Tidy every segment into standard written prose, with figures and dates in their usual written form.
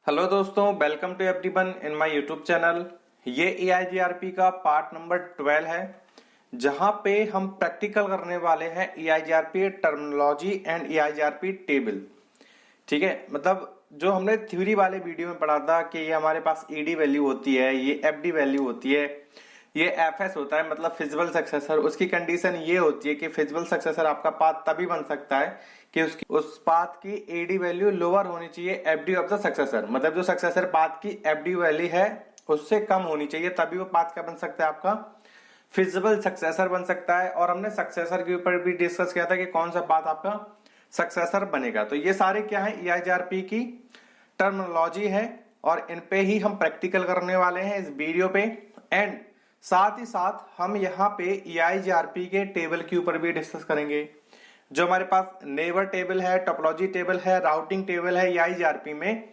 Hello दोस्तों, welcome to everyone in my YouTube channel. ये EIGRP का पार्ट नंबर 12 है, जहां पे हम प्रैक्टिकल करने वाले हैं EIGRP terminology and EIGRP table. ठीक है, मतलब जो हमने थ्योरी वाले वीडियो में पढ़ा था कि ये हमारे पास ED वैल्यू होती है, ये FD वैल्यू होती है, ये FS होता है मतलब फिजिबल सक्सेसर। उसकी कंडीशन ये होती है कि फिजिबल सक्सेसर आपका पाथ तभी बन सकता है कि उस पाथ की AD वैल्यू लोअर होनी चाहिए FD ऑफ द सक्सेसर, मतलब जो सक्सेसर पाथ की FD वैल्यू है उससे कम होनी चाहिए, तभी वो पाथ क्या बन सकता है, आपका फिजिबल सक्सेसर बन सकता है। और हमने सक्सेसर के ऊपर भी डिस्कस किया था कि कौन सा पाथ आपका सक्सेसर बनेगा। तो ये सारे क्या है, EIGRP की टर्मिनोलॉजी है और इन पे ही हम प्रैक्टिकल करने वाले हैं इस वीडियो पे। एंड साथ ही साथ हम यहाँ पे EIGRP के टेबल के ऊपर भी डिस्कस करेंगे। जो हमारे पास नेबर टेबल है, टोपोलॉजी टेबल है, राउटिंग टेबल है EIGRP में,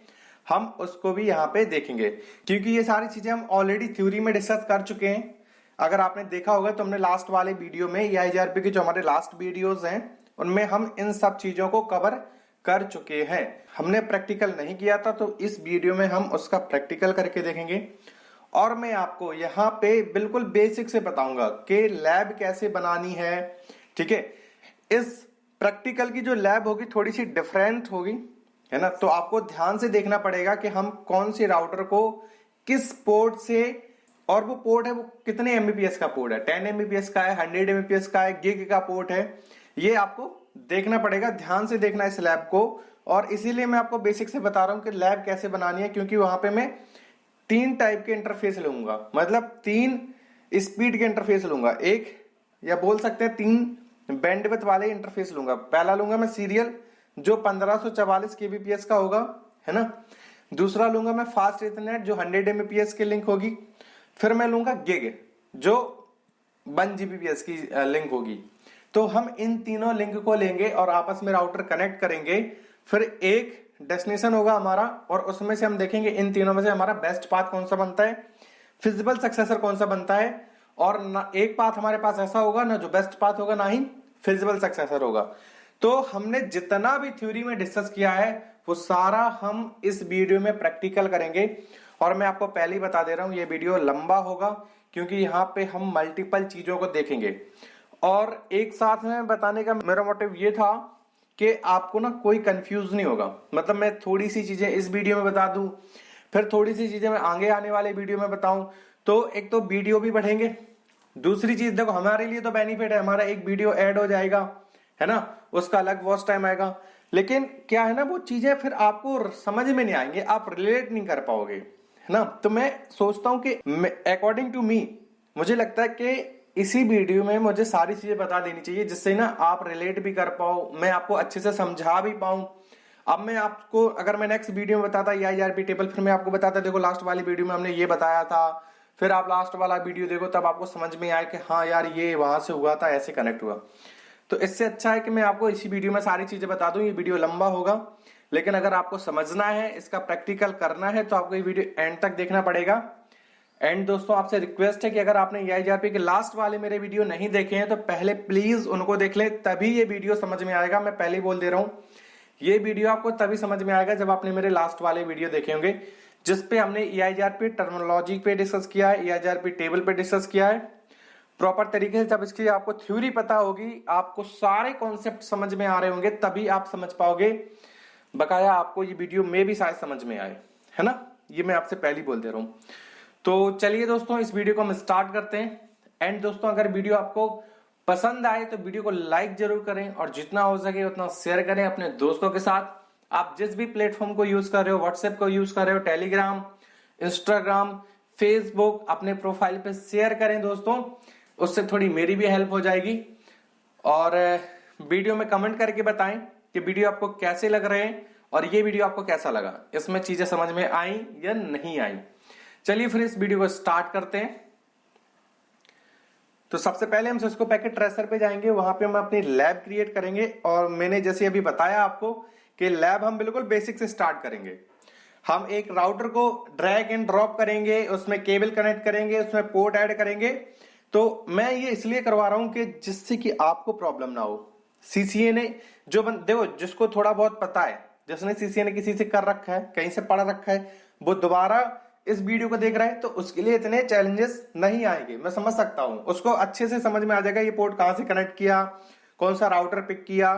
हम उसको भी यहाँ पे देखेंगे, क्योंकि ये सारी चीजें हम ऑलरेडी थ्योरी में डिस्कस कर चुके हैं। अगर आपने देखा होगा तो हमने लास्ट वाले वीडियो में EIGRP के जो हमारे लास्ट वीडियोज हैं उनमें हम इन सब चीजों को कवर कर चुके हैं। हमने प्रैक्टिकल नहीं किया था, तो इस वीडियो में हम उसका प्रैक्टिकल करके देखेंगे। और मैं आपको यहाँ पे बिल्कुल बेसिक से बताऊंगा कि लैब कैसे बनानी है। ठीक है, इस प्रैक्टिकल की जो लैब होगी थोड़ी सी डिफरेंट होगी, है ना। तो आपको ध्यान से देखना पड़ेगा कि हम कौन से राउटर को किस पोर्ट से, और वो पोर्ट है वो कितने MBPS का पोर्ट है, 10 MBPS का है, 100 MBPS का है, गिग का पोर्ट है, ये आपको देखना पड़ेगा। ध्यान से देखना इस लैब को। और इसीलिए मैं आपको बेसिक से बता रहा हूं कि लैब कैसे बनानी है, क्योंकि वहां पे मैं 3 टाइप के इंटरफेस लूंगा, मतलब 3 स्पीड के इंटरफेस लूंगा, एक या बोल सकते हैं 3 बैंडविड्थ वाले इंटरफेस लूंगा। पहला लूंगा मैं सीरियल जो 1544 kbps का होगा, है ना। दूसरा लूंगा मैं फास्ट इथरनेट जो 100 mbps की लिंक होगी। फिर मैं लूंगा गिग जो 1 Gbps की लिंक होगी। तो हम इन तीनों लिंक को लेंगे और आपस में राउटर कनेक्ट करेंगे। फिर एक डेस्टिनेशन होगा हमारा और उसमें से हम देखेंगे इन तीनों में से हमारा बेस्ट पाथ कौन सा बनता है, फिजिबल सक्सेसर कौन सा बनता है। और ना एक पाथ हमारे पास ऐसा होगा ना जो बेस्ट पाथ होगा, ना ही फिजिबल सक्सेसर होगा। तो हमने जितना भी थ्योरी में डिस्कस किया है वो सारा हम इस वीडियो में प्रैक्टिकल करेंगे। और मैं आपको पहले ही बता दे रहा हूं ये वीडियो लंबा होगा, क्योंकि यहाँ पे हम मल्टीपल चीजों को देखेंगे। और एक साथ में बताने का मेरा मोटिव ये था कि आपको ना कोई कंफ्यूज नहीं होगा। मतलब मैं थोड़ी सी चीजें इस वीडियो में बता दूं, फिर थोड़ी सी चीजें मैं आगे आने वाले वीडियो में बताऊं, तो एक तो वीडियो भी बढ़ेंगे। दूसरी चीज देखो, हमारे लिए तो बेनिफिट है, हमारा एक वीडियो ऐड हो जाएगा, है ना, उसका अलग वॉच टाइम आएगा। लेकिन क्या है ना, वो चीजें फिर आपको समझ में नहीं आएंगे, आप रिलेट नहीं कर पाओगे, है ना। तो मैं सोचता हूं कि अकॉर्डिंग टू मी, मुझे लगता है कि इसी वीडियो में मुझे सारी चीजें बता देनी चाहिए, जिससे ना आप रिलेट भी कर पाओ, मैं आपको अच्छे से समझा भी पाऊं। अब मैं आपको, अगर मैं नेक्स्ट वीडियो में बताता EIGRP टेबल, फिर मैं आपको बताता देखो लास्ट वाली वीडियो में हमने ये बताया था, फिर आप लास्ट वाला वीडियो देखो तब आपको समझ में आए कि हाँ यार ये वहां से हुआ था, ऐसे कनेक्ट हुआ। तो इससे अच्छा है कि मैं आपको इसी वीडियो में सारी चीजें बता दूं। ये वीडियो लंबा होगा, लेकिन अगर आपको समझना है, इसका प्रैक्टिकल करना है, तो आपको ये वीडियो एंड तक देखना पड़ेगा। एंड दोस्तों आपसे रिक्वेस्ट है कि अगर आपने EIGRP के लास्ट वाले मेरे वीडियो नहीं देखे हैं तो पहले प्लीज उनको देख ले, तभी ये वीडियो समझ में आएगा। मैं पहले ही बोल दे रहा हूं, ये वीडियो आपको तभी समझ में आएगा जब आपने मेरे लास्ट वाले वीडियो देखे होंगे, जिसपे हमने EIGRP टर्मिनोलॉजी पे डिस्कस किया है, EIGRP टेबल पे डिस्कस किया है प्रॉपर तरीके से। जब इसकी आपको थ्योरी पता होगी, आपको सारे कॉन्सेप्ट समझ में आ रहे होंगे, तभी आप समझ पाओगे। बकाया आपको ये वीडियो में भी शायद समझ में आए, है ना। ये मैं आपसे पहले ही बोल दे रहा हूं। तो चलिए दोस्तों, इस वीडियो को हम स्टार्ट करते हैं। एंड दोस्तों, अगर वीडियो आपको पसंद आए तो वीडियो को लाइक जरूर करें और जितना हो सके उतना शेयर करें अपने दोस्तों के साथ। आप जिस भी प्लेटफॉर्म को यूज कर रहे हो, व्हाट्सएप को यूज कर रहे हो, टेलीग्राम, इंस्टाग्राम, फेसबुक, अपने प्रोफाइल पे शेयर करें दोस्तों, उससे थोड़ी मेरी भी हेल्प हो जाएगी। और वीडियो में कमेंट करके बताएं कि वीडियो आपको कैसे लग रहे हैं और ये वीडियो आपको कैसा लगा, इसमें चीजें समझ में आई या नहीं आई। चलिए फिर इस वीडियो को स्टार्ट करते हैं। तो सबसे पहले हम सिस्को पैकेट ट्रेसर पे जाएंगे, वहां पे हम अपनी लैब क्रिएट करेंगे। और मैंने जैसे अभी बताया आपको कि लैब हम बिल्कुल बेसिक से स्टार्ट करेंगे। हम एक राउटर को ड्रैग एंड ड्रॉप करेंगे, उसमें केबल कनेक्ट करेंगे, उसमें पोर्ट ऐड करेंगे। तो मैं ये इसलिए करवा रहा हूं कि जिससे कि आपको प्रॉब्लम ना हो। CCA ने जो देखो, जिसको थोड़ा बहुत पता है जिसने सीसीए ने किसी से कर रखा है, कहीं से पढ़ रखा है, वो दोबारा इस वीडियो को देख रहा है तो उसके लिए इतने चैलेंजेस नहीं आएंगे। मैं समझ सकता हूं, उसको अच्छे से समझ में आ जाएगा ये पोर्ट कहां से कनेक्ट किया, कौन सा राउटर पिक किया,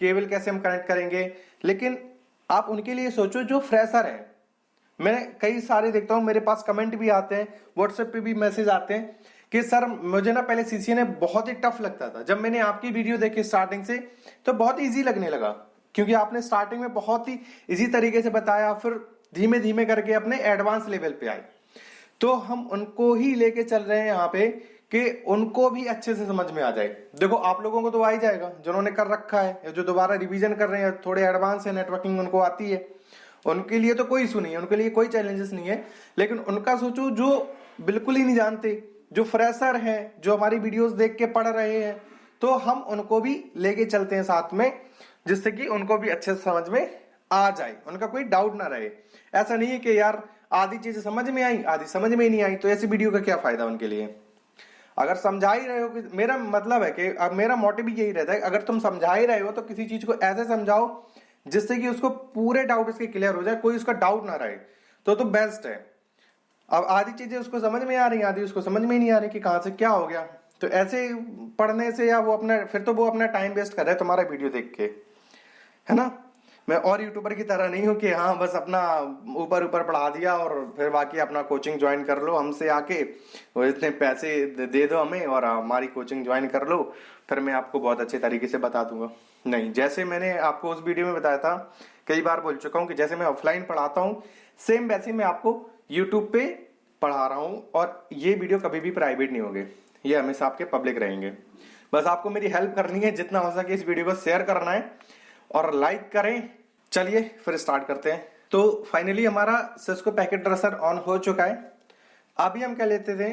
केबल कैसे हम कनेक्ट करेंगे। लेकिन आप उनके लिए सोचो जो फ्रेशर है। मैं कई सारे देखता हूं, मेरे पास कमेंट भी आते हैं, व्हाट्सएप पे भी मैसेज आते हैं कि सर मुझे ना पहले सीसीए ने बहुत ही टफ लगता था, जब मैंने आपकी वीडियो देखी स्टार्टिंग से तो बहुत इजी लगने लगा, क्योंकि आपने स्टार्टिंग में बहुत ही इजी तरीके से बताया, फिर धीमे धीमे करके अपने एडवांस लेवल पे आए। तो हम उनको ही लेके चल रहे हैं यहाँ पे कि उनको भी अच्छे से समझ में आ जाए। देखो आप लोगों को तो आ ही जाएगा, जिन्होंने कर रखा है या जो दोबारा रिवीजन कर रहे हैं, थोड़े एडवांस है, नेटवर्किंग उनको आती है, उनके लिए तो कोई इशू नहीं है, उनके लिए कोई चैलेंजेस नहीं है। लेकिन उनका सोचो जो बिल्कुल ही नहीं जानते, जो फ्रेशर हैं, जो हमारी वीडियोस देख के पढ़ रहे हैं, तो हम उनको भी लेके चलते हैं साथ में, जिससे कि उनको भी अच्छे से समझ में आ जाए, उनका कोई डाउट ना रहे। ऐसा नहीं है कि यार आधी चीजें समझ में आई, आधी समझ में ही नहीं आई, तो ऐसी वीडियो का क्या फायदा उनके लिए। अगर समझा ही रहे हो, कि मेरा मतलब है कि अब मेरा मोटिव भी यही रहता है, अगर तुम समझा ही रहे हो तो किसी चीज को ऐसे समझाओ जिससे कि उसको पूरे डाउट उसके क्लियर हो जाए, कोई उसका डाउट ना रहे, तो बेस्ट है। अब आधी चीजें उसको समझ में आ रही, आधी उसको समझ में ही नहीं आ रही कि कहां से क्या हो गया, तो ऐसे पढ़ने से या वो अपना फिर तो वो अपना टाइम वेस्ट कर रहा है तुम्हारा वीडियो देख के, है ना। मैं और यूट्यूबर की तरह नहीं हूं कि हाँ बस अपना ऊपर ऊपर पढ़ा दिया और फिर बाकी अपना कोचिंग ज्वाइन कर लो हमसे आके, और इतने पैसे दे दो हमें और हमारी कोचिंग ज्वाइन कर लो, फिर मैं आपको बहुत अच्छे तरीके से बता दूंगा। नहीं, जैसे मैंने आपको उस वीडियो में बताया था, कई बार बोल चुका हूं कि जैसे मैं ऑफलाइन पढ़ाता हूं सेम वैसे मैं आपको यूट्यूब पे पढ़ा रहा हूं, और ये वीडियो कभी भी प्राइवेट नहीं होंगे, ये हमेशा आपके पब्लिक रहेंगे। बस आपको मेरी हेल्प करनी है, जितना हो सके इस वीडियो को शेयर करना है और लाइक करें। चलिए फिर स्टार्ट करते हैं। तो फाइनली हमारा सिस्को पैकेट ट्रेसर ऑन हो चुका है। अभी हम क्या लेते थे,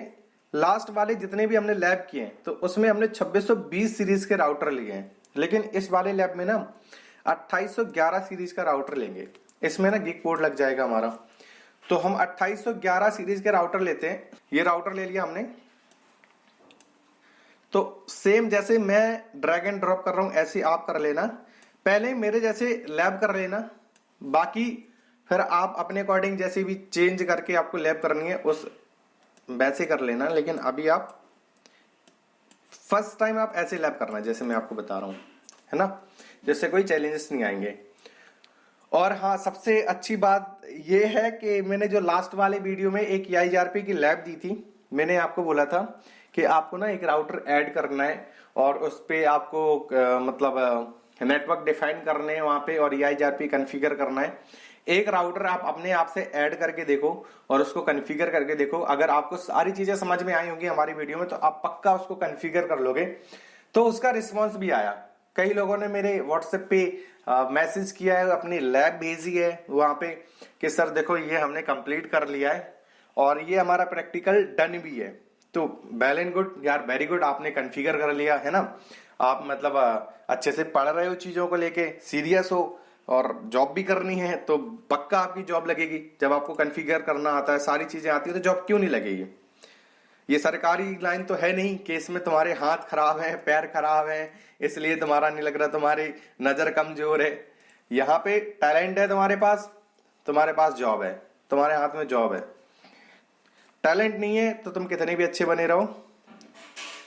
लास्ट वाले जितने भी हमने लैब किए हैं तो उसमें हमने 2620 सीरीज के राउटर लिए हैं, लेकिन इस वाले लैब में ना 2811 सीरीज का राउटर लेंगे। इसमें ना गिग पोर्ट लग जाएगा हमारा, तो हम 2811 सीरीज के राउटर लेते हैं। ये राउटर ले लिया हमने, तो सेम जैसे मैं ड्रैग एंड ड्रॉप कर रहा हूं ऐसे आप कर लेना। पहले मेरे जैसे लैब कर लेना, बाकी फिर आप अपने अकॉर्डिंग जैसे भी चेंज करके आपको लैब करनी है उस वैसे कर लेना। लेकिन अभी आप फर्स्ट टाइम आप ऐसे लैब करना जैसे मैं आपको बता रहा हूं, है ना, जिससे कोई चैलेंजेस नहीं आएंगे। और हाँ, सबसे अच्छी बात यह है कि मैंने जो लास्ट वाले वीडियो में एक EIGRP की लैब दी थी, मैंने आपको बोला था कि आपको ना एक राउटर ऐड करना है और उस पे आपको मतलब नेटवर्क डिफाइन करने हैं वहां पे और EIGRP कॉन्फ़िगर करना है। एक राउटर आप अपने आप से ऐड करके देखो और उसको कॉन्फ़िगर करके देखो। अगर आपको सारी चीजें समझ में आई होंगी हमारी वीडियो में तो आप पक्का उसको कॉन्फ़िगर कर लोगे। तो उसका रिस्पॉन्स भी आया, कई लोगों ने मेरे व्हाट्सएप पे मैसेज किया है, अपनी लैब भेजी है वहां पे कि सर देखो ये हमने कंप्लीट कर लिया है और ये हमारा प्रैक्टिकल डन भी है। तो वेल एंड गुड यार, वेरी गुड, आपने कॉन्फ़िगर कर लिया है ना। आप मतलब अच्छे से पढ़ रहे हो, चीजों को लेके सीरियस हो और जॉब भी करनी है तो पक्का आपकी जॉब लगेगी। जब आपको कॉन्फ़िगर करना आता है, सारी चीजें आती है, तो जॉब क्यों नहीं लगेगी। ये सरकारी लाइन तो है नहीं कि इसमें तुम्हारे हाथ खराब है, पैर खराब है, इसलिए तुम्हारा नहीं लग रहा, तुम्हारी नजर कमजोर है। यहाँ पे टैलेंट है तुम्हारे पास जॉब है, तुम्हारे हाथ में जॉब है। टैलेंट नहीं है तो तुम कितने भी अच्छे बने रहो,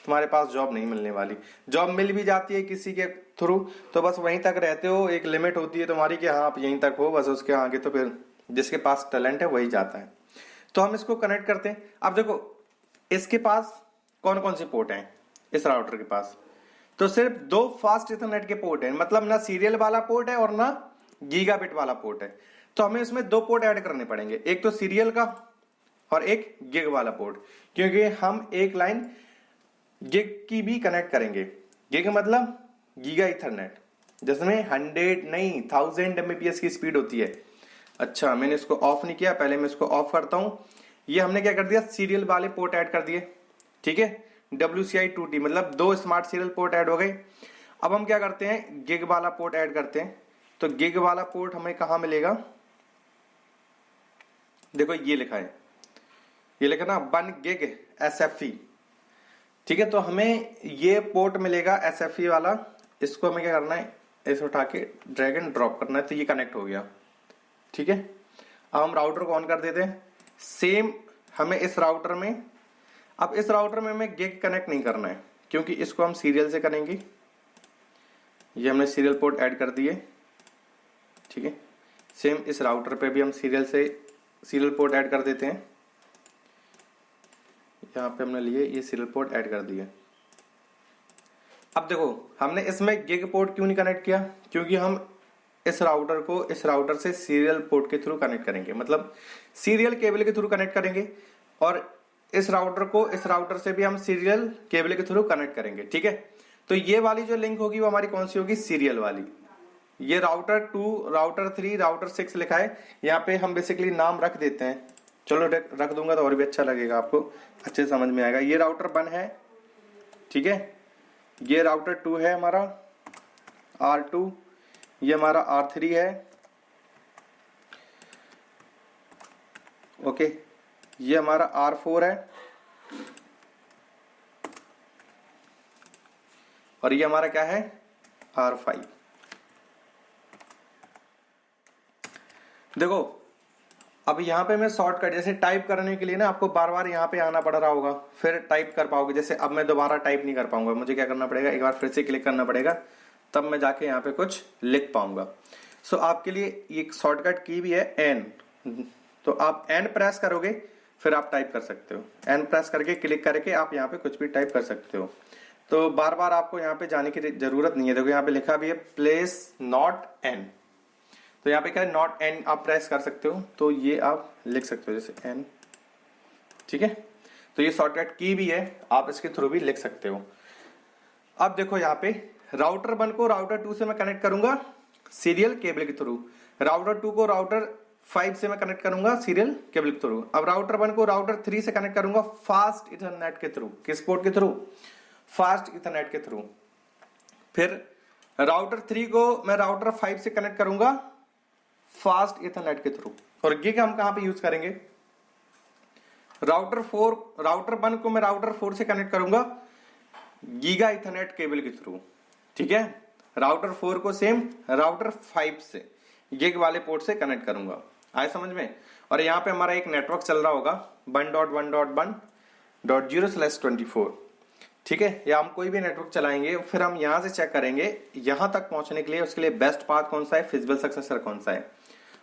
तुम्हारे पास जॉब नहीं मिलने वाली। जॉब मिल भी जाती है किसी के थ्रू तो बस वहीं तक रहते हो, एक लिमिट होती है तुम्हारी कि हाँ आप यहीं तक हो, बस उसके आगे तो फिर जिसके पास टैलेंट है वही जाता है। तो हम इसको कनेक्ट करते हैं। अब देखो इसके पास कौन कौन से पोर्ट हैं, इस राउटर के पास तो सिर्फ 2 फास्ट इथरनेट के पोर्ट है, मतलब ना सीरियल वाला पोर्ट है और ना गीगाबिट वाला पोर्ट है। तो हमें इसमें 2 पोर्ट ऐड करने पड़ेंगे, एक तो सीरियल का और एक गिग वाला पोर्ट, क्योंकि हम एक लाइन गिग की भी कनेक्ट करेंगे। गिग मतलब गीगा इथरनेट, जिसमें 100 नहीं 1000 Mbps की स्पीड होती है। अच्छा, मैंने इसको ऑफ नहीं किया, पहले मैं इसको ऑफ करता हूं। ये हमने क्या कर दिया, सीरियल वाले पोर्ट ऐड कर दिए, ठीक है। WCI 2T मतलब 2 स्मार्ट सीरियल पोर्ट ऐड हो गए। अब हम क्या करते हैं, गिग वाला पोर्ट ऐड करते हैं। तो गिग वाला पोर्ट हमें कहां मिलेगा, देखो ये लिखा है, ये लिखा ना 1 गिग SFE, ठीक है। तो हमें ये पोर्ट मिलेगा SFE वाला, इसको हमें क्या करना है, ऐसे उठा के ड्रैग एंड ड्रॉप करना है तो ये कनेक्ट हो गया। ठीक है, अब हम राउटर को ऑन कर देते हैं। सेम हमें इस राउटर में, अब इस राउटर में हमें गिग कनेक्ट नहीं करना है क्योंकि इसको हम सीरियल से करेंगे। ये हमने सीरियल पोर्ट ऐड कर दिए। ठीक है, सेम इस राउटर पे भी हम सीरियल पोर्ट ऐड कर देते हैं। यहाँ पे हमने लिए ये सीरियल पोर्ट ऐड कर दिए। अब देखो हमने इसमें गिग पोर्ट क्यों नहीं कनेक्ट किया, क्योंकि हम इस राउटर को इस राउटर से सीरियल पोर्ट के थ्रू कनेक्ट करेंगे, मतलब सीरियल केबल के थ्रू कनेक्ट करेंगे, और इस राउटर को इस राउटर से भी हम सीरियल केबल के थ्रू कनेक्ट करेंगे। ठीक है, तो ये वाली जो लिंक होगी वो हमारी कौन सी होगी, सीरियल वाली। ये राउटर 2, राउटर 3, राउटर 6 लिखा है, यहाँ पे हम बेसिकली नाम रख देते हैं। चलो रख दूंगा तो और भी अच्छा लगेगा, आपको अच्छे समझ में आएगा। ये राउटर 1 है। ठीक है, ये राउटर 2 है हमारा R2, ये हमारा R3 है। ओके, ये हमारा R4 है, और ये हमारा क्या है, R5। देखो अब यहाँ पे मैं शॉर्टकट, जैसे टाइप करने के लिए ना आपको बार बार यहाँ पे आना पड़ रहा होगा, फिर टाइप कर पाओगे। जैसे अब मैं दोबारा टाइप नहीं कर पाऊंगा, मुझे क्या करना पड़ेगा, एक बार फिर से क्लिक करना पड़ेगा, तब मैं जाके यहाँ पे कुछ लिख पाऊंगा। सो आपके लिए एक शॉर्टकट की भी है एन, तो आप एन प्रेस करोगे फिर आप टाइप कर सकते हो। एन प्रेस करके क्लिक करके आप यहाँ पे कुछ भी टाइप कर सकते हो, तो बार बार आपको यहाँ पे जाने की जरूरत नहीं है। देखो यहाँ पे लिखा भी है प्लेस नॉट एन, तो यहाँ पे क्या है, नॉट एन आप प्रेस कर सकते हो, तो ये आप लिख सकते हो जैसे एन। ठीक है, तो ये शॉर्टकट की भी है, आप इसके थ्रू भी लिख सकते हो। अब देखो यहाँ पे राउटर 1 को राउटर 2 से मैं कनेक्ट करूंगा सीरियल केबल के थ्रू, राउटर 2 को राउटर 5 से मैं कनेक्ट करूंगा सीरियल केबल के थ्रू। अब राउटर 1 को राउटर 3 से कनेक्ट करूंगा फास्ट इथरनेट के थ्रू। किस पोर्ट के थ्रू, फास्ट इथरनेट के थ्रू। फिर राउटर 3 को मैं राउटर 5 से कनेक्ट करूंगा फास्ट इथरनेट के थ्रू। और गिग हम कहां पे यूज करेंगे, राउटर 1 को मैं राउटर 4 से कनेक्ट करूंगा गीगा इथरनेट केबल के थ्रू। ठीक है, राउटर 4 को सेम राउटर 5 से गिग वाले पोर्ट से कनेक्ट करूंगा। आए समझ में। और यहाँ पे हमारा एक नेटवर्क चल रहा होगा 1.1.1.0/24। ठीक है, या हम कोई भी नेटवर्क चलाएंगे फिर हम यहां से चेक करेंगे यहां तक पहुंचने के लिए उसके लिए बेस्ट पाथ कौन सा है, फिजिबल सक्सेसर कौन सा है,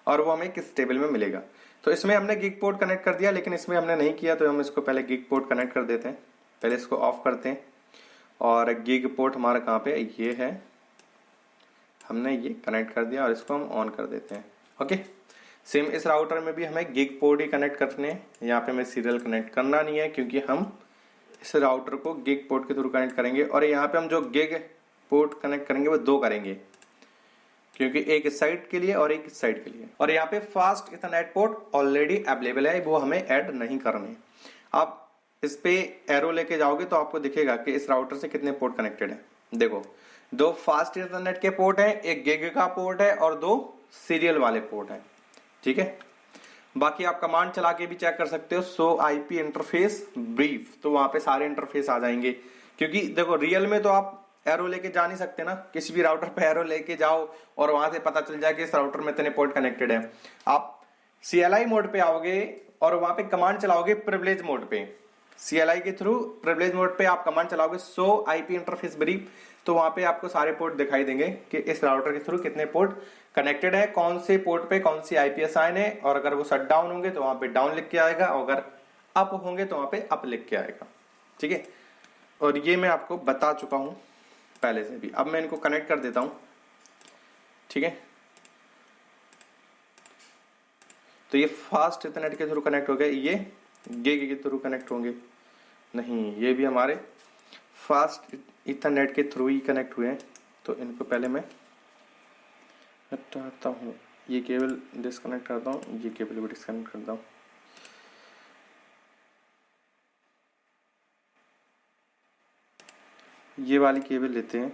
और वो हमें किस टेबल में मिलेगा। तो इसमें हमने गिग पोर्ट कनेक्ट कर दिया, लेकिन इसमें हमने नहीं किया, तो हम इसको पहले गिग पोर्ट कनेक्ट कर देते हैं। पहले इसको ऑफ करते हैं, और गिग पोर्ट हमारा कहाँ पे, ये है, हमने ये कनेक्ट कर दिया और इसको हम ऑन कर देते हैं। ओके, सेम इस राउटर में भी हमें गिग पोर्ट ही कनेक्ट करने हैं। यहाँ पे हमें सीरियल कनेक्ट करना नहीं है, क्योंकि हम इस राउटर को गिग पोर्ट के थ्रू कनेक्ट करेंगे। और यहाँ पे हम जो गिग पोर्ट कनेक्ट करेंगे वो 2 करेंगे, क्योंकि एक इस साइड के लिए और एक इस साइड के लिए। और यहाँ पे fast Ethernet port already available है, वो हमें ऐड नहीं करने। आप इस पे एरो लेके जाओगे तो आपको दिखेगा कि इस राउटर से कितने पोर्ट कनेक्टेड है। देखो 2 फास्ट इथरनेट के पोर्ट है, एक गिग का पोर्ट है, और 2 सीरियल वाले पोर्ट है। ठीक है, बाकी आप कमांड चला के भी चेक कर सकते हो, शो आईपी इंटरफेस ब्रीफ, तो वहां पे सारे इंटरफेस आ जाएंगे। क्योंकि देखो रियल में तो आप एरो लेके जा नहीं सकते ना, किसी भी राउटर पे एरो लेके जाओ और वहां से पता चल जाए कि इस राउटर में इतने पोर्ट कनेक्टेड है। आप CLI मोड पे आओगे और वहां पे कमांड चलाओगे प्रिविलेज मोड पे, CLI के थ्रू प्रिविलेज मोड पे आप कमांड चलाओगे शो आईपी इंटरफेस ब्रीफ, तो वहां पे आपको सारे पोर्ट दिखाई देंगे कि इस राउटर के थ्रू कितने पोर्ट कनेक्टेड है, कौन से पोर्ट पे कौन सी आईपी असाइन है, और अगर वो शट डाउन होंगे तो वहां पे डाउन लिख के आएगा, और अगर अप होंगे तो वहां पे अप लिख के आएगा। ठीक है, और ये मैं आपको बता चुका हूं पहले से भी। अब मैं इनको कनेक्ट कर देता हूं। ठीक है, तो ये फास्ट इथरनेट के थ्रू कनेक्ट हो गए, ये गिग के थ्रू कनेक्ट होंगे नहीं, ये भी हमारे फास्ट इथरनेट के थ्रू ही कनेक्ट हुए हैं। तो इनको पहले मैं हटाता हूँ, ये केबल डिस्कनेक्ट करता हूँ, ये केबल भी डिस्कनेक्ट करता हूँ। ये वाली केबल लेते हैं,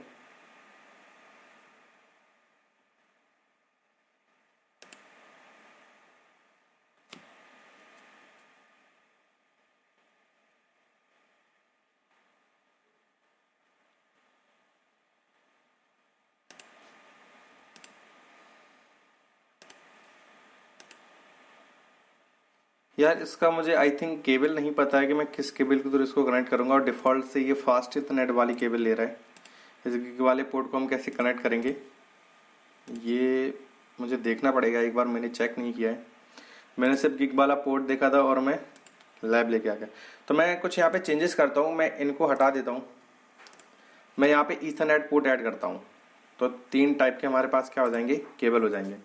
यार इसका मुझे आई थिंक केबल नहीं पता है कि मैं किस केबल के थ्रू इसको कनेक्ट करूंगा, और डिफॉल्ट से ये फास्ट इथरनेट वाली केबल ले रहा है। इस गिग वाले पोर्ट को हम कैसे कनेक्ट करेंगे ये मुझे देखना पड़ेगा, एक बार मैंने चेक नहीं किया है। मैंने सिर्फ गिग वाला पोर्ट देखा था और मैं लैब लेके आ गया। तो मैं कुछ यहाँ पे चेंजेस करता हूँ, मैं इनको हटा देता हूँ, मैं यहाँ पे ईथरनेट पोर्ट ऐड करता हूँ। तो 3 टाइप के हमारे पास क्या हो जाएंगे, केबल हो जाएंगे।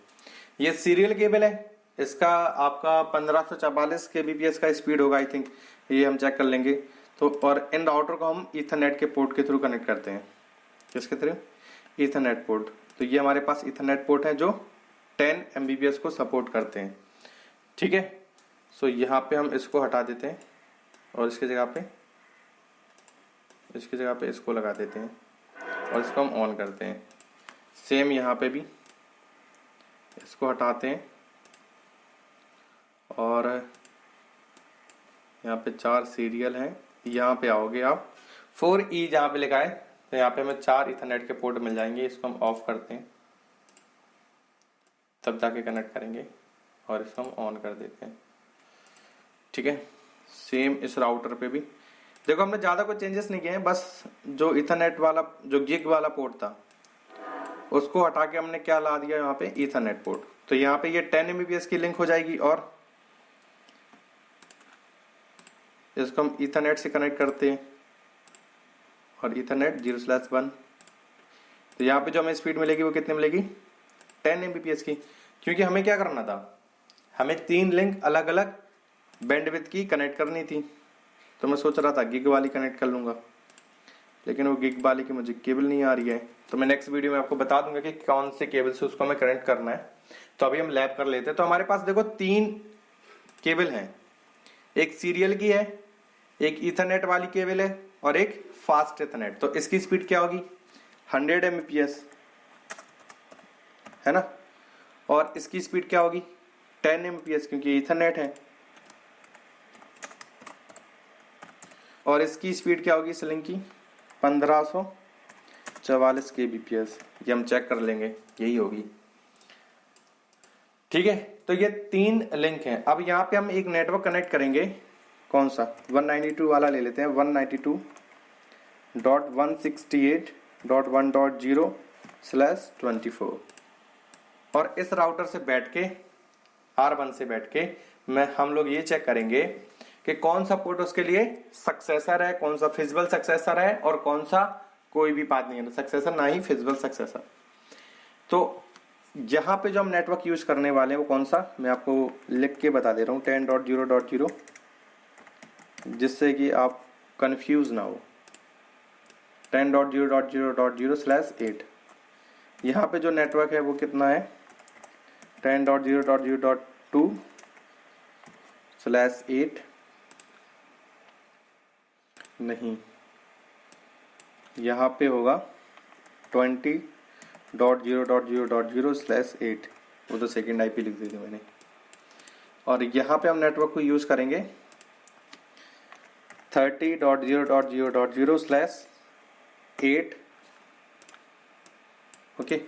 ये सीरियल केबल है, इसका आपका 1544 kbps का स्पीड होगा आई थिंक, ये हम चेक कर लेंगे। तो और इन राउटर को हम ईथरनेट के पोर्ट के थ्रू कनेक्ट करते हैं। किसके थ्रू, ईथरनेट पोर्ट। तो ये हमारे पास ईथरनेट पोर्ट है जो 10 mbps को सपोर्ट करते हैं, ठीक है। सो यहाँ पे हम इसको हटा देते हैं और इसकी जगह पे इसको लगा देते हैं और इसको हम ऑन करते हैं। सेम यहाँ पे भी इसको हटाते हैं और यहाँ पे 4 सीरियल हैं। यहाँ पे आओगे आप 4E जहाँ पे लिखा है, तो यहाँ पे हमें 4 इथरनेट के पोर्ट मिल जाएंगे। इसको हम ऑफ करते हैं, तब जाके कनेक्ट करेंगे और इसको हम ऑन कर देते हैं, ठीक है। सेम इस राउटर पे भी देखो, हमने ज़्यादा कोई चेंजेस नहीं किए हैं, बस जो इथरनेट वाला जो गिग वाला पोर्ट था उसको हटा के हमने क्या ला दिया यहाँ पे, ईथरनेट पोर्ट। तो यहाँ पे ये 10 mbps की लिंक हो जाएगी और इसको हम ईथरनेट से कनेक्ट करते हैं और ईथरनेट 0/1। तो यहाँ पे जो हमें स्पीड मिलेगी वो कितनी मिलेगी, 10 mbps की। क्योंकि हमें क्या करना था, हमें 3 लिंक अलग अलग बैंडविड्थ की कनेक्ट करनी थी। तो मैं सोच रहा था गिग वाली कनेक्ट कर लूंगा, लेकिन वो गिग वाली की मुझे केबल नहीं आ रही है। तो मैं नेक्स्ट वीडियो में आपको बता दूंगा कि कौन से केबल से उसको हमें कनेक्ट करना है। तो अभी हम लैब कर लेते हैं। तो हमारे पास देखो 3 केबल हैं, एक सीरियल की है, एक ईथरनेट वाली केबल है और एक फास्ट इथरनेट। तो इसकी स्पीड क्या होगी, 100 mbps है ना, और इसकी स्पीड क्या होगी 10 mbps क्योंकि ईथरनेट है, और इसकी स्पीड क्या होगी इस लिंक की 1544 kbps। ये हम चेक कर लेंगे, यही होगी, ठीक है। तो ये 3 लिंक हैं। अब यहाँ पे हम एक नेटवर्क कनेक्ट करेंगे, कौन सा, 192 वाला ले लेते हैं, 192.168.1.0/24। और इस राउटर से बैठ के R1 से बैठ के हम लोग ये चेक करेंगे कि कौन सा पोर्ट उसके लिए सक्सेसर है, कौन सा फिजिबल सक्सेसर है और कौन सा कोई भी बात नहीं है, सक्सेसर ना ही फिजिबल सक्सेसर। तो यहाँ पे जो हम नेटवर्क यूज करने वाले हैं वो कौन सा, मैं आपको लिख के बता दे रहा हूँ, 10.0.0, जिससे कि आप कंफ्यूज ना हो। 10.0.0.0/8। यहाँ पे जो नेटवर्क है वो कितना है, 10.0.0.2/8 नहीं, यहाँ पे होगा 20.0.0.0/8। वो तो सेकेंड IP लिख दी थी मैंने। और यहाँ पे हम नेटवर्क को यूज करेंगे 30.0.0.0/8। ओके,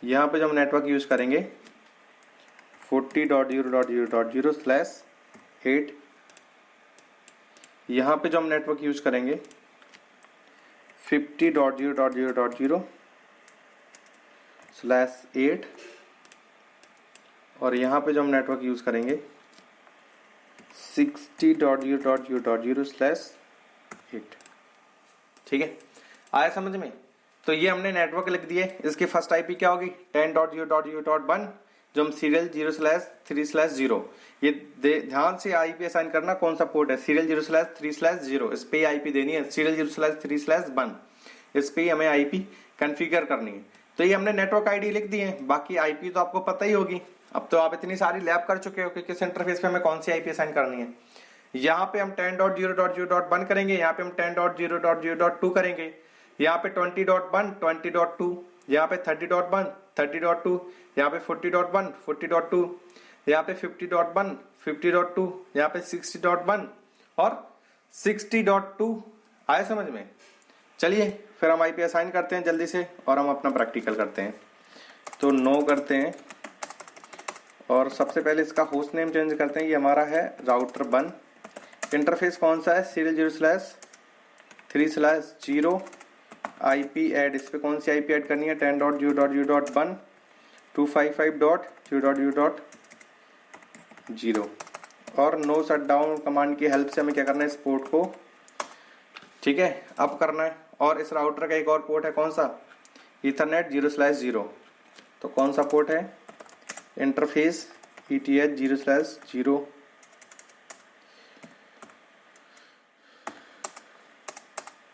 यहाँ पे जो हम नेटवर्क यूज करेंगे 40.0.0.0/8। यहाँ पे जो हम नेटवर्क यूज करेंगे 50.0.0.0/8। और यहाँ पे जो हम नेटवर्क यूज करेंगे 60.0.0.0/8। ठीक है, आया समझ में। तो ये हमने नेटवर्क लिख दिए। इसकी फर्स्ट IP क्या होगी 10.0.0.1, जो हम सीरियल 0/3/0। ये ध्यान से IP असाइन करना, कौन सा पोर्ट है, सीरियल 0/3/0। इस पे IP देनी है, सीरियल 0/3/1। इस पे हमें IP कॉन्फ़िगर करनी है। तो ये हमने नेटवर्क ID लिख दी है, बाकी IP तो आपको पता ही होगी। अब तो आप इतनी सारी लैब कर चुके हो कि किस इंटरफेस पे हमें कौन सी IP असाइन करनी है। यहाँ पे हम 10.0.0.1 करेंगे, यहाँ पे हम 10.0.0.2 करेंगे, यहाँ पे 20.1 20.2, यहाँ पे 30.1 30.2, यहाँ पे 40.1 40.2, यहाँ पे 50.1 50.2, यहाँ पे 60.1 और 60.2। आए समझ में। चलिए फिर हम IP असाइन करते हैं जल्दी से और हम अपना प्रैक्टिकल करते हैं। तो 9 करते हैं और सबसे पहले इसका होस्ट नेम चेंज करते हैं। ये हमारा है राउटर 1। इंटरफेस कौन सा है? Serial 0/3/0 IP add. इस पे कौन सी IP ऐड करनी है? 10.0.0.1 255.0.0.0 और नो शट डाउन कमांड की हेल्प से हमें क्या करना है? इस पोर्ट को, ठीक है, अप करना है। और इस राउटर का एक और पोर्ट है, कौन सा? ईथरनेट 0/0। तो कौन सा पोर्ट है? Interface ETH 0/0।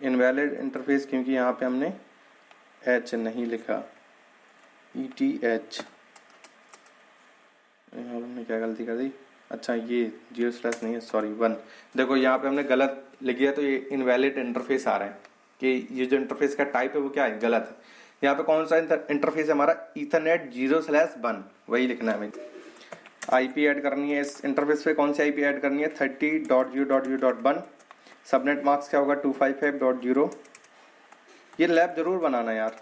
इनवैलिड इंटरफेस, क्योंकि यहाँ पे हमने H नहीं लिखा, ETH। यहाँ हमने क्या गलती कर दी? अच्छा, ये 0/ नहीं है, सॉरी 1। देखो यहाँ पे हमने गलत लिख दिया, तो ये इनवैलिड इंटरफेस आ रहा है कि ये जो इंटरफेस का टाइप है वो क्या है? गलत है। यहाँ पे कौन सा इंटरफेस है हमारा? ईथरनेट 0/1, वही लिखना है हमें। IP ऐड करनी है इस इंटरफेस पे। कौन सी IP ऐड करनी है? 30.0.0.1। सबनेट मार्क्स क्या होगा? 255.0। ये लैब जरूर बनाना यार,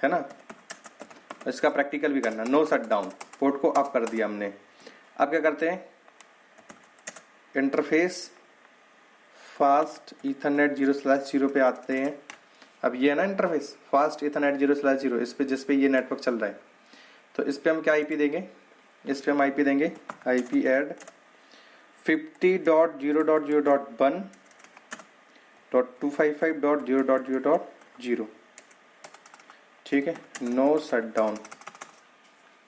है ना। इसका प्रैक्टिकल भी करना। नो शट डाउन, पोर्ट को अप कर दिया हमने। अब क्या करते हैं? इंटरफेस फास्ट ईथरनेट 0/0 पे आते हैं। अब ये है ना इंटरफेस फास्ट ईथरनेट 0/0, इस पे जिस पे ये नेटवर्क चल रहा है। तो इस पे हम क्या IP देंगे? इस पे हम IP देंगे IP ऐड 50.0.1.255.0.0.0। ठीक है, नो शट डाउन।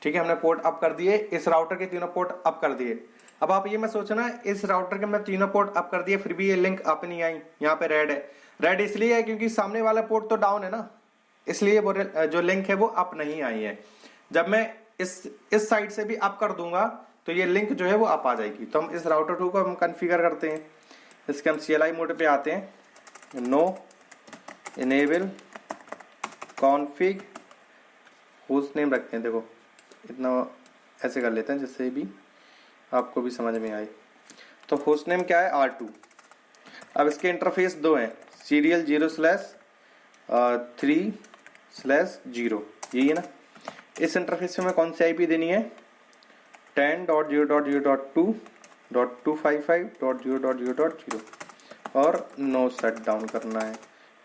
ठीक है, हमने पोर्ट अप कर दिए। इस राउटर के तीनों पोर्ट अप कर दिए। अब आप ये मत सोचना इस राउटर के मैं तीनों पोर्ट अप कर दिए फिर भी ये लिंक अप नहीं आई। यहाँ पे रेड है। रेड इसलिए है क्योंकि सामने वाला पोर्ट तो डाउन है ना, इसलिए वो जो लिंक है वो अप नहीं आई है। जब मैं इस साइड से भी अप कर दूंगा तो ये लिंक जो है वो अप आ जाएगी। तो हम इस राउटर 2 को हम कॉन्फ़िगर करते हैं। इसके हम CLI मोड पे आते हैं। No enable config host name रखते हैं। देखो इतना ऐसे कर लेते हैं जिससे भी आपको भी समझ में आए। तो होस्ट नेम क्या है? R2। अब इसके इंटरफेस 2 हैं, सीरियल 0/3/0, यही है ना। इस इंटरफेस में हमें कौन सी IP देनी है? 10.0.0.2.255.0.0.0 और नो शट डाउन करना है।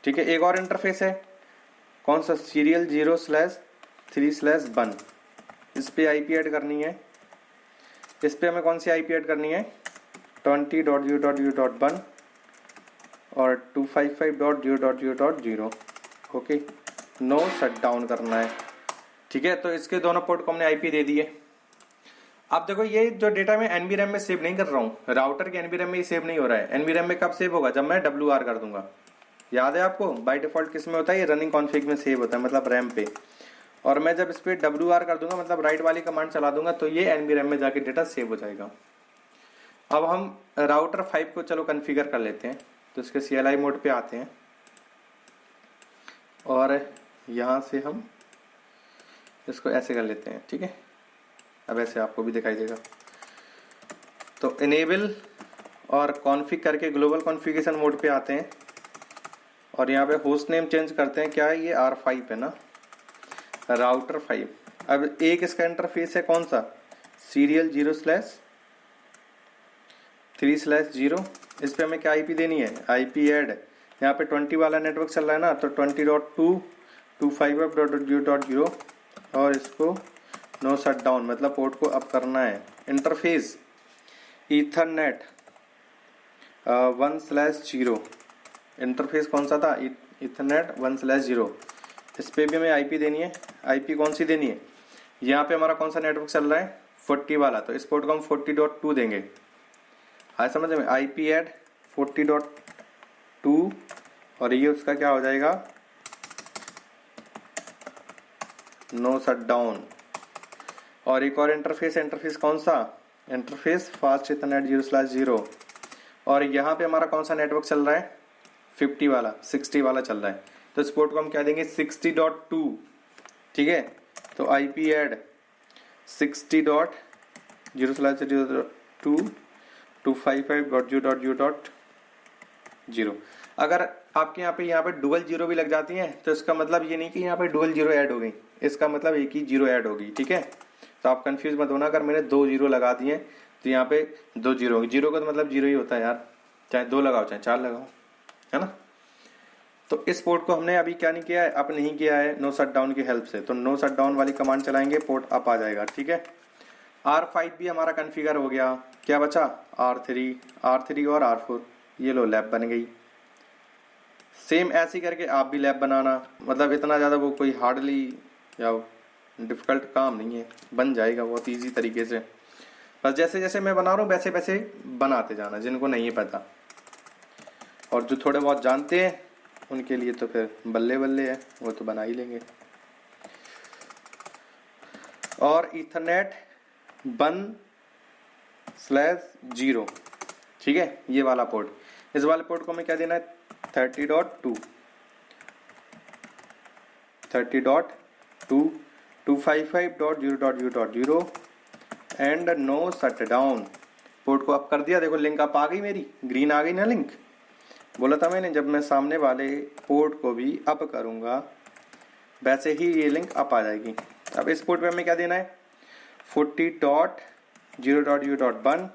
ठीक है, एक और इंटरफेस है, कौन सा? सीरियल 0/3/1। इस पे IP ऐड करनी है। इस पे हमें कौन सी IP ऐड करनी है? 20.0.0.1 और 255.0.0.0। ओके, नो शट डाउन करना है। ठीक है, तो इसके दोनों पोर्ट को हमने IP दे दिए। अब देखो ये जो डेटा मैं NVRAM में सेव नहीं कर रहा हूँ, राउटर के NVRAM में ही सेव नहीं हो रहा है। NVRAM में कब सेव होगा? जब मैं WR कर दूंगा। याद है आपको? बाय डिफॉल्ट किस में होता है? ये रनिंग कॉन्फ़िग में सेव होता है, मतलब रैम पे। और मैं जब इस पे WR कर दूंगा, मतलब राइट वाली कमांड चला दूंगा, तो ये NVRAM में जाके डेटा सेव हो जाएगा। अब हम राउटर 5 को चलो कॉन्फ़िगर कर लेते हैं। तो इसके CLI मोड पे आते हैं और यहाँ से हम इसको ऐसे कर लेते हैं। ठीक है, अब ऐसे आपको भी दिखाई देगा। तो इनेबल और कॉन्फ़िग करके ग्लोबल कॉन्फ़िगरेशन मोड पे आते हैं और यहाँ पे होस्ट नेम चेंज करते हैं। क्या है ये? R5 है ना, राउटर 5। अब एक इसका इंटरफेस है, कौन सा? सीरियल 0/3/0। इस पे हमें क्या IP देनी है? IP add. यहाँ पे 20 वाला नेटवर्क चल रहा है ना, तो 20.2.255.0.0 और इसको नो शट डाउन, मतलब पोर्ट को अप करना है। Interface Ethernet 1/0। इंटरफेस कौन सा था? ईथरनेट 1/0। इस पे भी हमें IP देनी है। IP कौन सी देनी है? यहाँ पे हमारा कौन सा नेटवर्क चल रहा है? 40 वाला, तो इस पोर्ट को हम 40.2 देंगे। हाँ समझ में? IP ऐड 40.2 और ये उसका क्या हो जाएगा? No shut down. और एक और इंटरफेस कौन सा? इंटरफेस फास्ट ईथरनेट 0/0 और यहाँ पे हमारा कौन सा नेटवर्क चल रहा है? 50 वाला, 60 वाला चल रहा है। तो इस पोर्ट को हम क्या देंगे? 60.2। ठीक है, तो IP ऐड 60.0/0.2 255.0.0.0। अगर आपके यहाँ पे डुअल जीरो भी लग जाती हैं तो इसका मतलब ये नहीं कि यहाँ पे डुअल जीरो ऐड हो गई, इसका मतलब एक ही जीरो ऐड होगी। ठीक है, तो आप कंफ्यूज मत होना, अगर मैंने 2 जीरो लगा दिए तो यहाँ पे 2 जीरो होंगे। जीरो का तो मतलब जीरो ही होता है यार, चाहे 2 लगाओ चाहे 4 लगाओ, है ना। तो इस पोर्ट को हमने अभी क्या नहीं किया है, अप नहीं किया है नो शट डाउन की हेल्प से। तो नो शट डाउन वाली कमांड चलाएंगे, पोर्ट अप आ जाएगा, ठीक है। R5 भी हमारा कॉन्फ़िगर हो गया, क्या बचा R3 और R4, ये लो लैब बन गई। सेम ऐसे ही करके आप भी लैब बनाना, मतलब इतना ज़्यादा वो कोई हार्डली या डिफ़िकल्ट काम नहीं है, बन जाएगा बहुत इजी तरीके से। बस जैसे जैसे मैं बना रहा हूँ वैसे वैसे बनाते जाना, जिनको नहीं पता। और जो थोड़े बहुत जानते हैं उनके लिए तो फिर बल्ले बल्ले है, वो तो बना ही लेंगे। और ईथरनेट 1/0, ठीक है, ये वाला पोर्ट। इस वाले पोर्ट को हमें क्या देना है, 30.2 255.0.0.0 and no shut down. Port को अप कर दिया, देखो लिंक अप आ गई मेरी, ग्रीन आ गई ना लिंक। बोला था मैंने जब मैं सामने वाले पोर्ट को भी अप करूंगा वैसे ही ये लिंक अप आ जाएगी। अब इस पोर्ट पे हमें क्या देना है, 40.0.0.1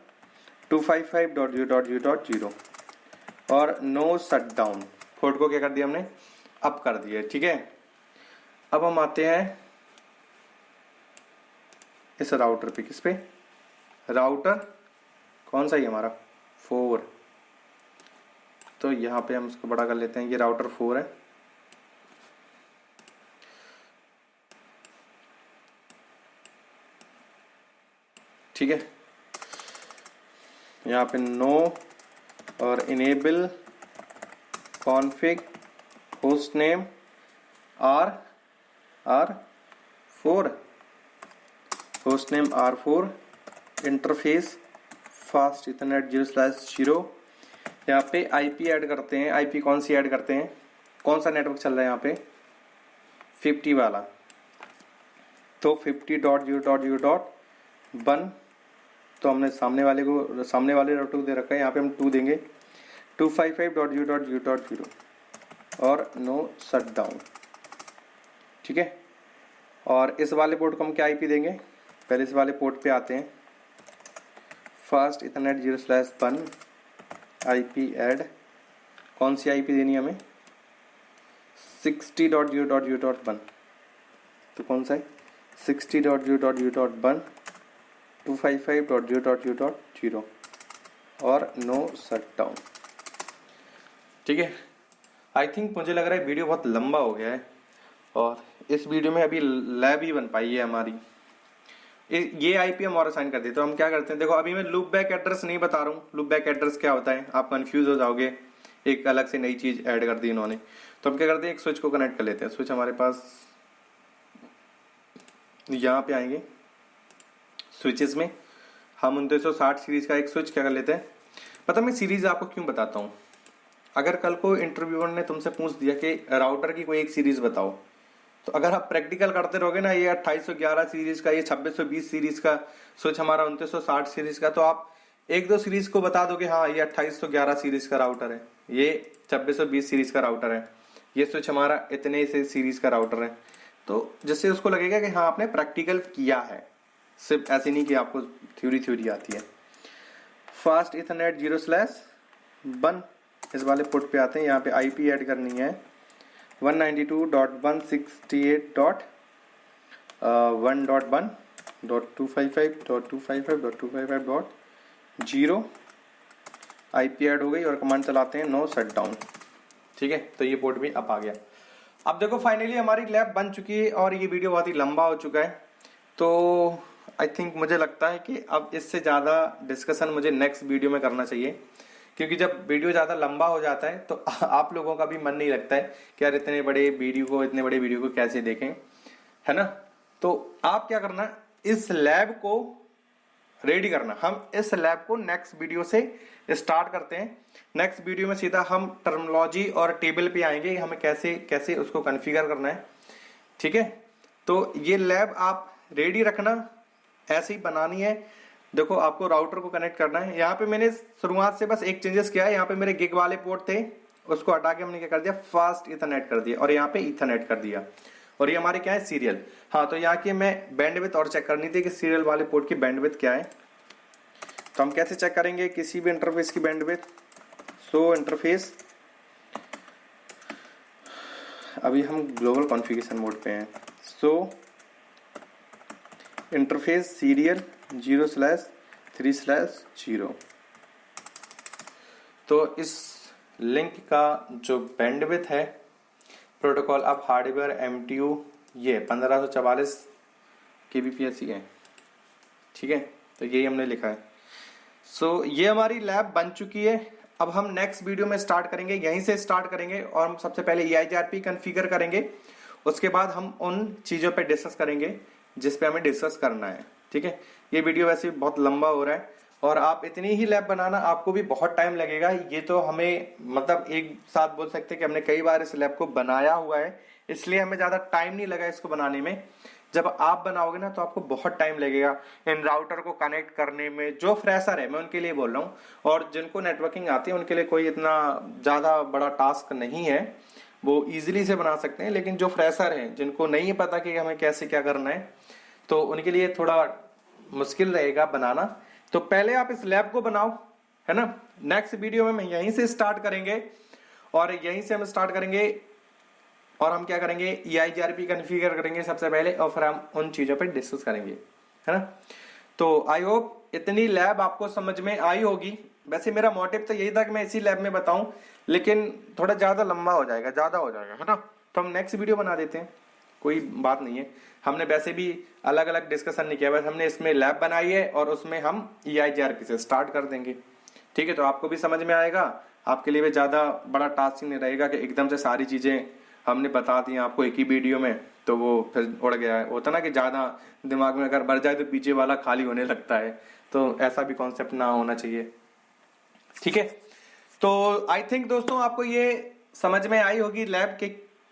255.0.0.0 और नो शट डाउन। पोर्ट को क्या कर दिया हमने, अप कर दिया, ठीक है। अब हम आते हैं इस राउटर पे, किस पे, राउटर कौन सा ही हमारा 4। तो यहाँ पे हम इसको बड़ा कर लेते हैं, ये राउटर 4 है। ठीक है, यहाँ पे नो और enable config host name R4 host name R4 interface fast Ethernet 0/0। यहाँ पे आईपी ऐड करते हैं, आईपी कौन सी ऐड करते हैं, कौन सा नेटवर्क चल रहा है यहाँ पे, 50 वाला। तो 50.0.0.1 तो हमने सामने वाले राउटर को दे रखा है, यहाँ पे हम 2 देंगे, 255.0.0.0 और नो शट डाउन, ठीक है। और इस वाले पोर्ट को हम क्या आईपी देंगे, पहले इस वाले पोर्ट पे आते हैं, फास्ट इथरनेट 0/1 आईपी ऐड, कौन सी आईपी देनी है हमें, 60.0.0.1। तो कौन सा है, 60.0.0.1 255.0.0.0 और नो शट डाउन, ठीक है। आई थिंक मुझे लग रहा है वीडियो बहुत लंबा हो गया है और इस वीडियो में अभी लैब ही बन पाई है हमारी। ये आईपी हम और असाइन कर देते, तो हम क्या करते हैं, देखो अभी मैं लूप बैक एड्रेस नहीं बता रहा हूँ, लूप बैक एड्रेस क्या होता है आप कंफ्यूज हो जाओगे, एक अलग से नई चीज ऐड कर दी इन्होंने। तो हम क्या करते हैं, एक स्विच को कनेक्ट कर लेते हैं। स्विच हमारे पास यहाँ पे आएंगे, स्विचेस में हम 1960 सीरीज का एक स्विच क्या कर लेते हैं। पता मैं सीरीज आपको क्यों बताता हूँ, अगर कल को इंटरव्यूअर ने तुमसे पूछ दिया कि राउटर की कोई एक सीरीज बताओ, तो अगर आप प्रैक्टिकल करते रहोगे ना, ये 2811 सीरीज का, ये 2620 सीरीज का स्विच हमारा 2960 सीरीज का, तो आप 1-2 सीरीज को बता दोगे, हाँ ये 2811 सीरीज का राउटर है, ये 2620 सीरीज का राउटर है, ये स्विच हमारा इतने से सीरीज का राउटर है। तो जिससे उसको लगेगा कि हाँ आपने प्रैक्टिकल किया है, सिर्फ ऐसे नहीं कि आपको थ्योरी आती है। फास्ट इथरनेट 0/1 इस वाले पोर्ट पे आते हैं, यहाँ पे आईपी ऐड करनी है 192.168.1.1.255.255.255.0 आईपी ऐड हो गई और कमांड चलाते हैं नो शट डाउन, ठीक है। तो ये पोर्ट भी अप आ गया। अब देखो फाइनली हमारी लैब बन चुकी है और ये वीडियो बहुत ही लंबा हो चुका है, तो आई थिंक मुझे लगता है कि अब इससे ज़्यादा डिस्कशन मुझे नेक्स्ट वीडियो में करना चाहिए, क्योंकि जब वीडियो ज़्यादा लंबा हो जाता है तो आप लोगों का भी मन नहीं लगता है कि यार इतने बड़े वीडियो को कैसे देखें, है ना। तो आप क्या करना, इस लैब को रेडी करना। हम इस लैब को नेक्स्ट वीडियो से स्टार्ट करते हैं। नेक्स्ट वीडियो में सीधा हम टर्मिनोलॉजी और टेबल पे आएंगे, हमें कैसे कैसे उसको कॉन्फ़िगर करना है, ठीक है। तो ये लैब आप रेडी रखना, ऐसे ही बनानी है। देखो आपको राउटर को कनेक्ट करना है। यहाँ पे मैंने शुरुआत से बस एक चेंजेस किया है, यहाँ पे मेरे गिग वाले पोर्ट थे उसको हटा के हमने क्या कर दिया, फास्ट इथरनेट कर दिया और यहाँ पे इथरनेट कर दिया। और ये हमारे क्या है, सीरियल। हाँ, तो यहाँ की मैं बैंडविड्थ और चेक करनी थी कि सीरियल वाले पोर्ट की बैंडविड्थ क्या है। तो हम कैसे चेक करेंगे किसी भी इंटरफेस की बैंडविड्थ? सो इंटरफेस, अभी हम ग्लोबल कॉन्फ़िगरेशन मोड पे हैं। सो इंटरफेस सीरियल 0/3/0। तो इस लिंक का जो बैंडविड्थ है प्रोटोकॉल ऑफ हार्डवेयर MTU, ये 1544 kbps है, ठीक है। तो यही हमने लिखा है। सो ये हमारी लैब बन चुकी है। अब हम नेक्स्ट वीडियो में स्टार्ट करेंगे, यहीं से स्टार्ट करेंगे और हम सबसे पहले EIGRP कॉन्फ़िगर करेंगे। उसके बाद हम उन चीज़ों पे डिस्कस करेंगे जिस पे हमें डिस्कस करना है, ठीक है। ये वीडियो वैसे बहुत लंबा हो रहा है और आप इतनी ही लैब बनाना, आपको भी बहुत टाइम लगेगा। ये तो हमें मतलब एक साथ बोल सकते हैं कि हमने कई बार इस लैब को बनाया हुआ है, इसलिए हमें ज़्यादा टाइम नहीं लगा इसको बनाने में। जब आप बनाओगे ना तो आपको बहुत टाइम लगेगा इन राउटर को कनेक्ट करने में। जो फ्रेशर है मैं उनके लिए बोल रहा हूँ, और जिनको नेटवर्किंग आती है उनके लिए कोई इतना ज़्यादा बड़ा टास्क नहीं है, वो इजीली से बना सकते हैं। लेकिन जो फ्रेशर हैं, जिनको नहीं पता कि हमें कैसे क्या करना है, तो उनके लिए थोड़ा मुश्किल रहेगा बनाना। तो पहले आप इस लैब को बनाओ, है ना। नेक्स्ट वीडियो में हम यहीं से स्टार्ट करेंगे और यहीं से हम स्टार्ट करेंगे और हम क्या करेंगे, EIGRP कॉन्फ़िगर करेंगे सबसे पहले और फिर हम उन चीजों पे डिस्कस करेंगे, है ना। तो आई होप इतनी लैब आपको समझ में आई होगी। वैसे मेरा मोटिव तो यही था कि मैं इसी लैब में बताऊं, लेकिन थोड़ा ज्यादा लंबा हो जाएगा, ज्यादा हो जाएगा, है ना। तो हम नेक्स्ट वीडियो बना देते हैं, कोई बात नहीं है। हमने वैसे भी अलग अलग डिस्कशन नहीं किया, बस हमने इसमें लैब बनाई है और उसमें हम EIGRP से स्टार्ट कर देंगे, ठीक है। तो आपको भी समझ में आएगा, आपके लिए भी ज्यादा बड़ा टास्क नहीं रहेगा कि एकदम से सारी चीजें हमने बता दी आपको एक ही वीडियो में, तो वो फिर उड़ गया है। होता ना कि ज्यादा दिमाग में अगर भर जाए तो पीछे वाला खाली होने लगता है, तो ऐसा भी कॉन्सेप्ट ना होना चाहिए, ठीक है। तो आई थिंक दोस्तों आपको ये समझ में आई होगी लैब के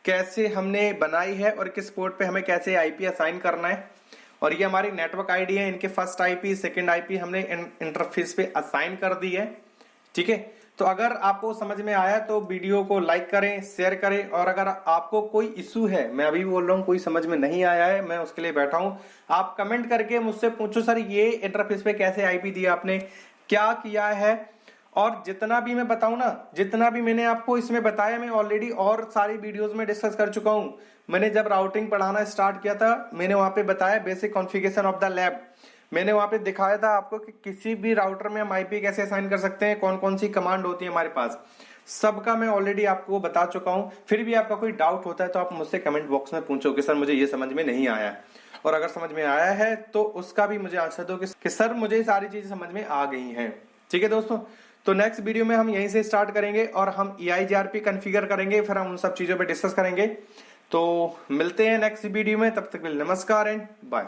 कैसे हमने बनाई है और किस पोर्ट पे हमें कैसे IP असाइन करना है। और ये हमारी नेटवर्क आईडी है, इनके फर्स्ट IP सेकंड IP हमने इंटरफेस पे असाइन कर दी है, ठीक है। तो अगर आपको समझ में आया तो वीडियो को लाइक करें, शेयर करें, और अगर आपको कोई इशू है, मैं अभी भी बोल रहा हूँ कोई समझ में नहीं आया है, मैं उसके लिए बैठा हूं, आप कमेंट करके मुझसे पूछो सर ये इंटरफेस पे कैसे IP दिया आपने, क्या किया है। और जितना भी मैं बताऊं ना, जितना भी मैंने आपको इसमें बताया, मैं ऑलरेडी और सारी वीडियोस में डिस्कस कर चुका हूं। मैंने जब राउटिंग पढ़ाना स्टार्ट किया था, मैंने वहां पे बताया basic configuration of the lab. मैंने वहां पे दिखाया था आपको कि किसी भी राउटर में हम IP कैसे असाइन कर सकते हैं, कौन कौन सी कमांड होती है हमारे पास, सबका मैं ऑलरेडी आपको बता चुका हूं। फिर भी आपका कोई डाउट होता है तो आप मुझसे कमेंट बॉक्स में पूछो कि सर मुझे ये समझ में नहीं आया, और अगर समझ में आया है तो उसका भी मुझे आंसर दो कि सर मुझे सारी चीजें समझ में आ गई हैं, ठीक है दोस्तों। तो नेक्स्ट वीडियो में हम यहीं से स्टार्ट करेंगे और हम EIGRP कॉन्फ़िगर करेंगे, फिर हम उन सब चीजों पे डिस्कस करेंगे। तो मिलते हैं नेक्स्ट वीडियो में, तब तक के लिए नमस्कार एंड बाय।